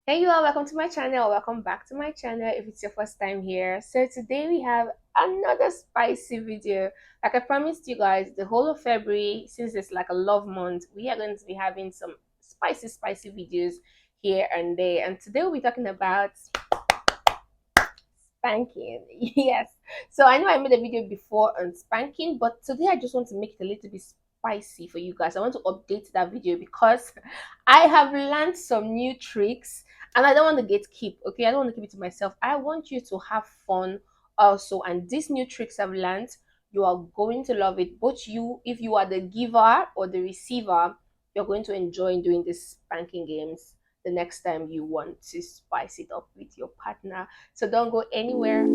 Hey you all, welcome to my channel. Welcome back to my channel if it's your first time here. So today we have another spicy video. Like I promised you guys, the whole of February, since it's like a love month, we are going to be having some spicy videos here and there. And today we'll be talking about spanking. Yes. So I know I made a video before on spanking, but today I just want to make it a little bit spicy for you guys. I want to update that video because I have learned some new tricks and I don't want to gatekeep. Okay, I don't want to keep it to myself. I want you to have fun also. And these new tricks I've learned, you are going to love it. Both you, if you are the giver or the receiver, you're going to enjoy doing these spanking games the next time you want to spice it up with your partner. So don't go anywhere.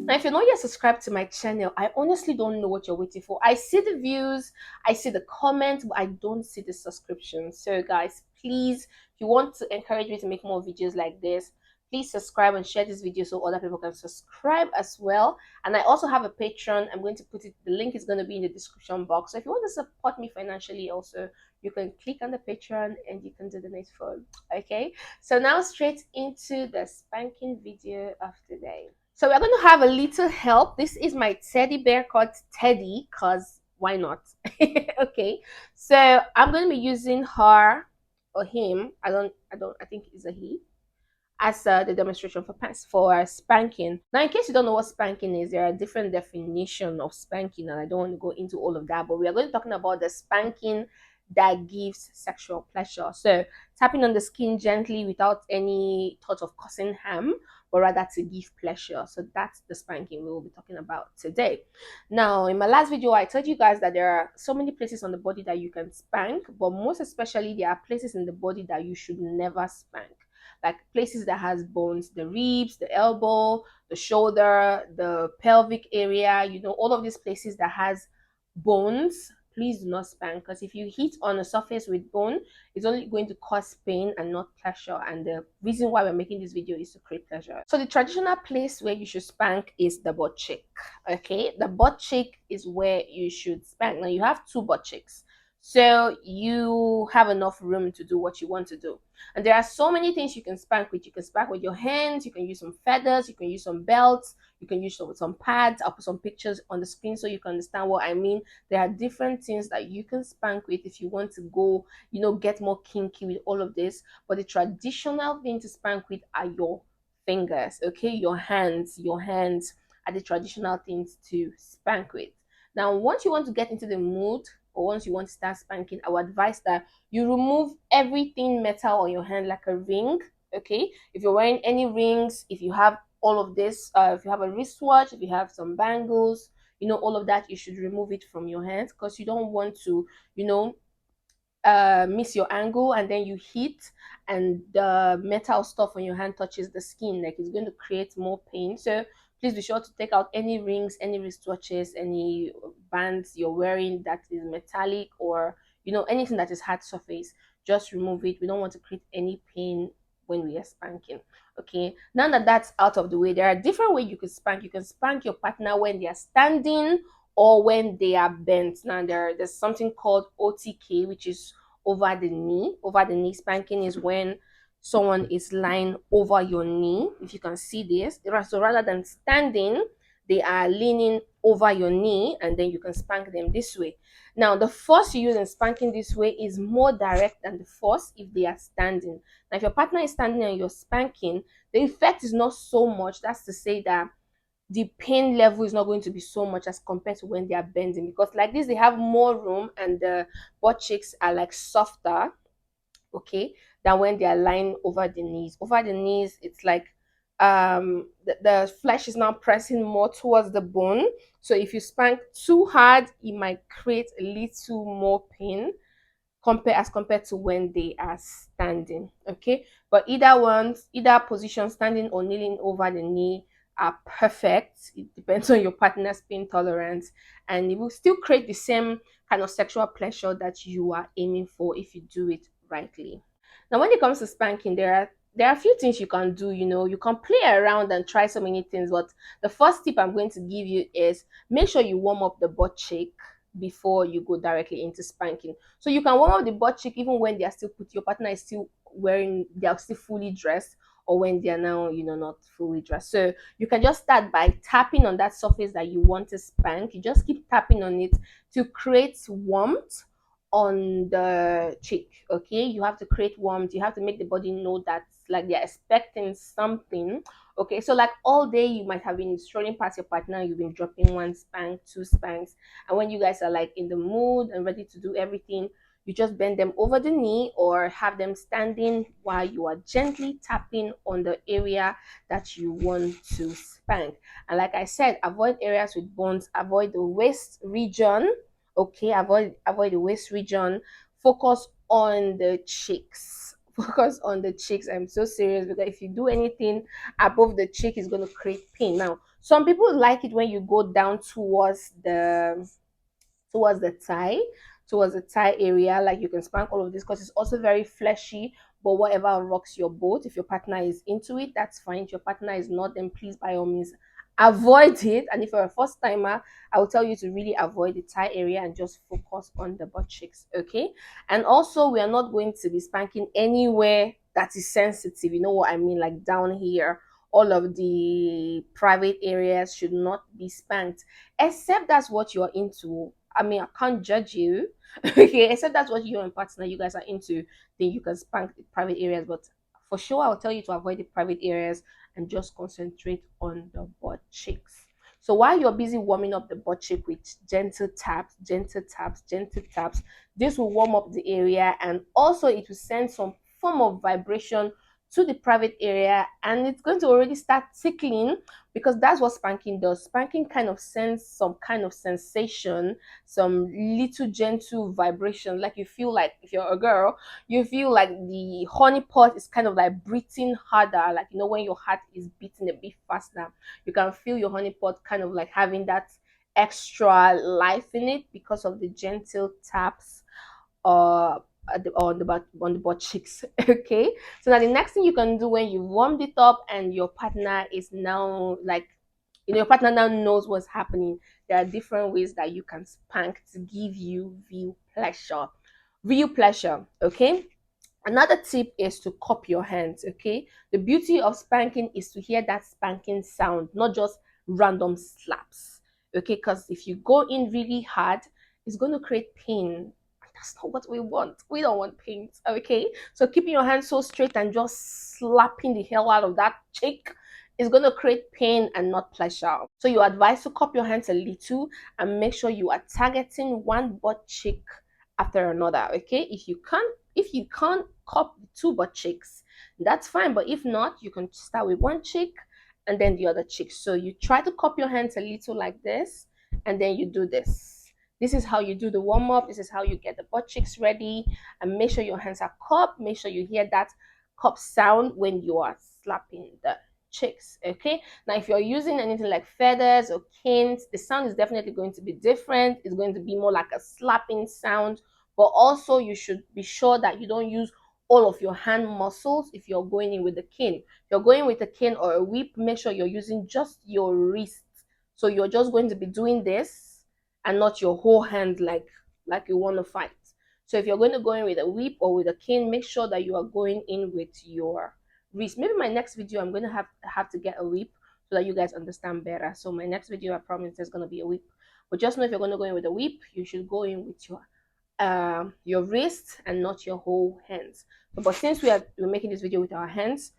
Now, if you're not yet subscribed to my channel, I honestly don't know what you're waiting for. I see the views, I see the comments, but I don't see the subscriptions. So guys, please, if you want to encourage me to make more videos like this, please subscribe and share this video so other people can subscribe as well. And I also have a Patreon. I'm going to put it, the link is going to be in the description box. So if you want to support me financially also, you can click on the Patreon and you can do the needful. Okay, so now straight into the spanking video of today. So we're going to have a little help. This is my teddy bear called Teddy, because why not? Okay, so I'm going to be using her or him. I think it's a he as the demonstration for spanking. Now, in case you don't know what spanking is, there are different definitions of spanking, and I don't want to go into all of that. But we are going to be talking about the spanking that gives sexual pleasure. So tapping on the skin gently without any thought of causing harm, but rather to give pleasure. So that's the spanking we will be talking about today. Now, in my last video, I told you guys that there are so many places on the body that you can spank, but most especially there are places in the body that you should never spank, like places that has bones, the ribs, the elbow, the shoulder, the pelvic area, all of these places that has bones. Please do not spank, because if you hit on a surface with bone, it's only going to cause pain and not pleasure. And the reason why we're making this video is to create pleasure. So the traditional place where you should spank is the butt cheek. Okay, the butt cheek is where you should spank. Now you have two butt cheeks, so you have enough room to do what you want to do. And there are so many things you can spank with. You can spank with your hands, you can use some feathers, you can use some belts, you can use some pads. I'll put some pictures on the screen so you can understand what I mean. There are different things that you can spank with if you want to go, get more kinky with all of this. But the traditional thing to spank with are your fingers, okay? Your hands are the traditional things to spank with. Now, once you want to get into the mood, or once you want to start spanking, I would advise that you remove everything metal on your hand, like a ring. Okay, if you're wearing any rings, if you have all of this, if you have a wristwatch, if you have some bangles, all of that, you should remove it from your hands, because you don't want to miss your angle and then you hit and the metal stuff on your hand touches the skin. Like, it's going to create more pain. So please be sure to take out any rings, any wristwatches, any bands you're wearing that is metallic, or anything that is hard surface. Just remove it. We don't want to create any pain when we are spanking. Okay, now that that's out of the way, there are different ways you can spank. You can spank your partner when they are standing or when they are bent. Now there's something called OTK, which is over the knee. Over the knee spanking is when someone is lying over your knee. If you can see this, so rather than standing, they are leaning over your knee, and then you can spank them this way. Now, the force you use in spanking this way is more direct than the force if they are standing. Now, if your partner is standing and you're spanking, the effect is not so much. That's to say that the pain level is not going to be so much as compared to when they are bending, because like this they have more room and the butt cheeks are like softer, okay, than when they are lying over the knees. Over the knees, it's like the flesh is now pressing more towards the bone. So if you spank too hard, it might create a little more pain compared to when they are standing. Okay, but either position, standing or kneeling over the knee, are perfect. It depends on your partner's pain tolerance, and it will still create the same kind of sexual pleasure that you are aiming for if you do it rightly. Now, when it comes to spanking, there are a few things you can do. You can play around and try so many things, but the first tip I'm going to give you is make sure you warm up the butt cheek. before you go directly into spanking. So you can warm up the butt cheek even when they are still put your partner is still wearing, they are still fully dressed, or when they are now, not fully dressed. So you can just start by tapping on that surface that you want to spank. You just keep tapping on it to create warmth on the cheek. Okay, you have to create warmth. You have to make the body know that like they're expecting something. Okay, so like all day you might have been strolling past your partner, you've been dropping one spank, two spanks, and when you guys are like in the mood and ready to do everything, you just bend them over the knee or have them standing while you are gently tapping on the area that you want to spank. And like I said, avoid areas with bones, avoid the waist region. Okay, avoid the waist region. Focus on the cheeks. Focus on the cheeks. I'm so serious, because if you do anything above the cheek, it's going to create pain. Now, some people like it when you go down towards the thigh, towards the thigh area. Like you can spank all of this because it's also very fleshy. But whatever rocks your boat, if your partner is into it, that's fine. If your partner is not, then please by all means avoid it. And if you're a first timer, I will tell you to really avoid the thigh area and just focus on the butt cheeks. Okay. And also, we are not going to be spanking anywhere that is sensitive. You know what I mean? Like down here, all of the private areas should not be spanked, except that's what you're into. I mean, I can't judge you. Okay, except that's what you and partner you guys are into, then you can spank the private areas. But for sure, I'll tell you to avoid the private areas and just concentrate on the butt cheeks. So while you're busy warming up the butt cheek with gentle taps, gentle taps, gentle taps, this will warm up the area, and also it will send some form of vibration to the private area, and it's going to already start tickling, because that's what spanking does. Spanking kind of sends some kind of sensation, some little gentle vibration. Like you feel like, if you're a girl, you feel like the honey pot is kind of like breathing harder. Like, when your heart is beating a bit faster, you can feel your honey pot kind of like having that extra life in it because of the gentle taps uh on the butt cheeks. Okay, so now the next thing you can do when you warmed it up and your partner is now like, your partner now knows what's happening, there are different ways that you can spank to give you real pleasure. Okay, another tip is to cup your hands. Okay, the beauty of spanking is to hear that spanking sound, not just random slaps. Okay, because if you go in really hard, it's going to create pain. That's not what we want. We don't want pain. Okay, so keeping your hands so straight and just slapping the hell out of that cheek is going to create pain and not pleasure. So you advise to cup your hands a little and make sure you are targeting one butt cheek after another. Okay, if you can't cup two butt cheeks, that's fine. But if not, you can start with one cheek and then the other cheek. So you try to cup your hands a little like this, and then you do this. This is how you do the warm up. This is how you get the butt cheeks ready. And make sure your hands are cupped. Make sure you hear that cup sound when you are slapping the cheeks. Okay, now if you're using anything like feathers or canes, the sound is definitely going to be different. It's going to be more like a slapping sound. But also, you should be sure that you don't use all of your hand muscles if you're going in with a cane. If you're going with a cane or a whip, make sure you're using just your wrist. So you're just going to be doing this and not your whole hand, like you want to fight. So if you're going to go in with a whip or with a cane, make sure that you are going in with your wrist. Maybe my next video, I'm going to have to get a whip so that you guys understand better. So my next video, I promise, there's going to be a whip. But just know, if you're going to go in with a whip, you should go in with your wrist and not your whole hands. But since we're making this video with our hands,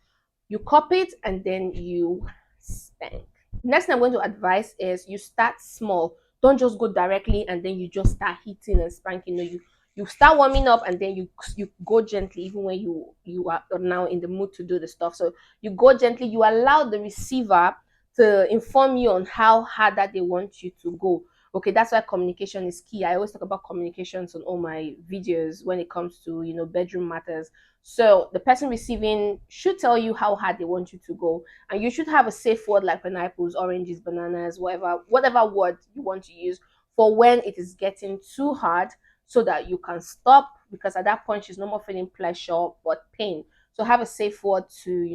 you cup it and then you spank. Next thing I'm going to advise is you start small. Don't just go directly and then you just start hitting and spanking. No, you start warming up and then you go gently, even when you are now in the mood to do the stuff. So you go gently. You allow the receiver to inform you on how hard that they want you to go. Okay, that's why communication is key. I always talk about communications on all my videos when it comes to bedroom matters. So the person receiving should tell you how hard they want you to go, and you should have a safe word like pineapples, oranges, bananas, whatever word you want to use for when it is getting too hard, so that you can stop, because at that point she's no more feeling pleasure but pain. So have a safe word to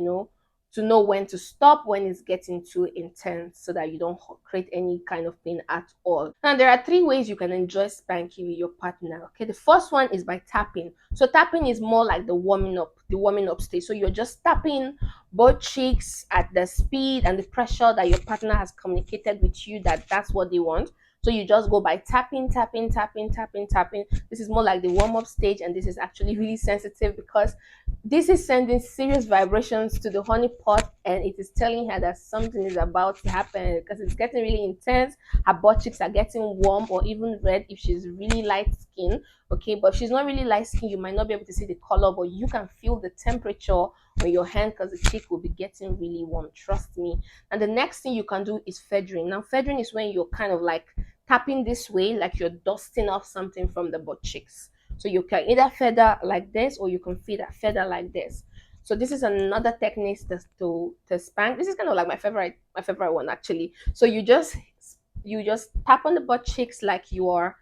to know when to stop when it's getting too intense, so that you don't create any kind of pain at all. Now, there are three ways you can enjoy spanking with your partner. Okay, the first one is by tapping. So tapping is more like the warming up stage. So you're just tapping both cheeks at the speed and the pressure that your partner has communicated with you that that's what they want. So you just go by tapping, tapping, tapping, tapping, tapping. This is more like the warm up stage, and this is actually really sensitive because this is sending serious vibrations to the honey pot, and it is telling her that something is about to happen because it's getting really intense. Her butt cheeks are getting warm or even red if she's really light skin. Okay, but if she's not really light skin, you might not be able to see the color, but you can feel the temperature on your hand because the cheek will be getting really warm. Trust me. And the next thing you can do is feathering. Now, feathering is when you're kind of like tapping this way, like you're dusting off something from the butt cheeks. So you can either feather like this, or you can feather like this. So this is another technique to spank. This is kind of like my favorite one actually. So you just tap on the butt cheeks like you are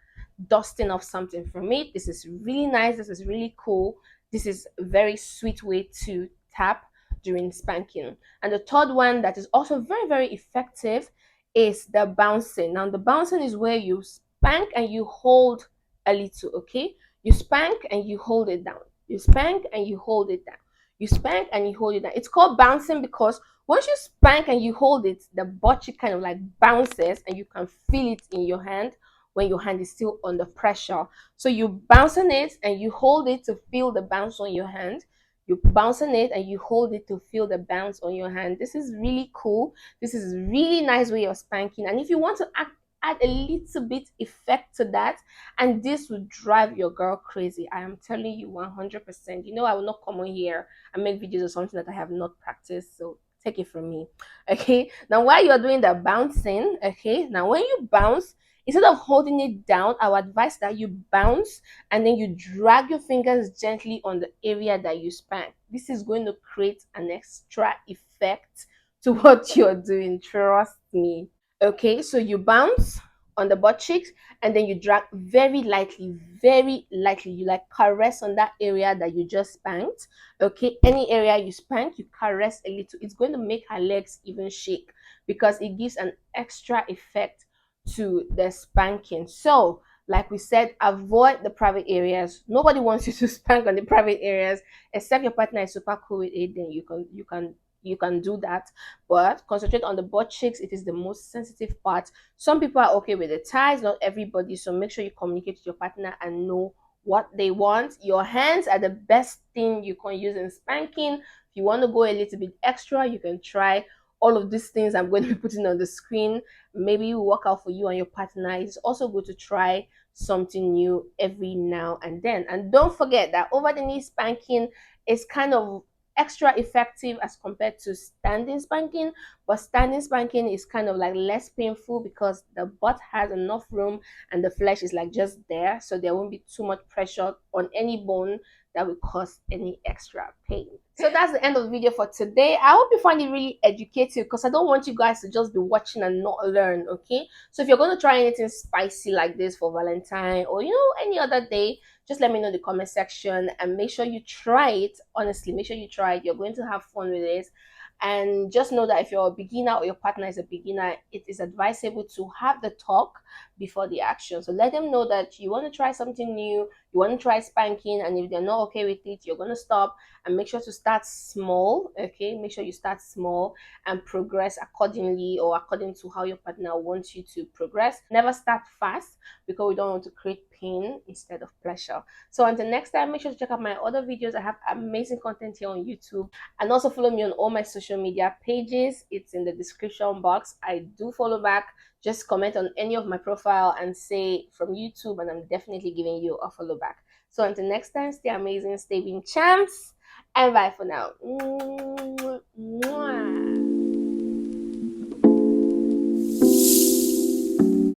dusting off something from it. This is really nice. This is really cool. This is a very sweet way to tap during spanking. And the third one that is also very, very effective is the bouncing. Now, the bouncing is where you spank and you hold a little, okay? You spank and you hold it down. You spank and you hold it down. You spank and you hold it down. It's called bouncing because once you spank and you hold it, the butt cheek kind of like bounces and you can feel it in your hand when your hand is still under pressure. So you bounce on it and you hold it to feel the bounce on your hand. You bounce on it and you hold it to feel the bounce on your hand. This is really cool. This is a really nice way of spanking. And if you want to add a little bit effect to that, and this will drive your girl crazy, I am telling you 100%. You know, I will not come on here and make videos of something that I have not practiced. So take it from me. Okay, now while you're doing the bouncing, okay, now when you bounce, instead of holding it down, I would advise that you bounce and then you drag your fingers gently on the area that you spank. This is going to create an extra effect to what you're doing. Trust me. Okay, so you bounce on the butt cheeks and then you drag very lightly. You like caress on that area that you just spanked. Okay, any area you spank, you caress a little. It's going to make her legs even shake because it gives an extra effect to the spanking. So, like we said, avoid the private areas. Nobody wants you to spank on the private areas except your partner is super cool with it. Then you can do that, but concentrate on the butt cheeks. It is the most sensitive part. Some people are okay with the thighs, not everybody. So make sure you communicate with your partner and know what they want. Your hands are the best thing you can use in spanking. If you want to go a little bit extra, you can try all of these things I'm going to be putting on the screen. Maybe it will work out for you and your partner. It's also good to try something new every now and then. And don't forget that over the knee spanking is kind of extra effective as compared to standing spanking, but standing spanking is kind of like less painful because the butt has enough room and the flesh is like just there, so there won't be too much pressure on any bone that will cause any extra pain. So that's the end of the video for today. I hope you find it really educative because I don't want you guys to just be watching and not learn. Okay, so if you're going to try anything spicy like this for Valentine or any other day, just let me know in the comment section and make sure you try it. Honestly, make sure you try it. You're going to have fun with it. And just know that if you're a beginner or your partner is a beginner, it is advisable to have the talk before the action. So let them know that you want to try something new, you want to try spanking, and if they're not okay with it, you're going to stop. And make sure to start small. Okay, make sure you start small and progress accordingly or according to how your partner wants you to progress. Never start fast because we don't want to create pain instead of pleasure. So until next time, make sure to check out my other videos. I have amazing content here on YouTube, and also follow me on all my social media pages. It's in the description box. I do follow back. Just comment on any of my profile and say from YouTube, and I'm definitely giving you a follow back. So until next time, stay amazing, stay being champs, and bye for now.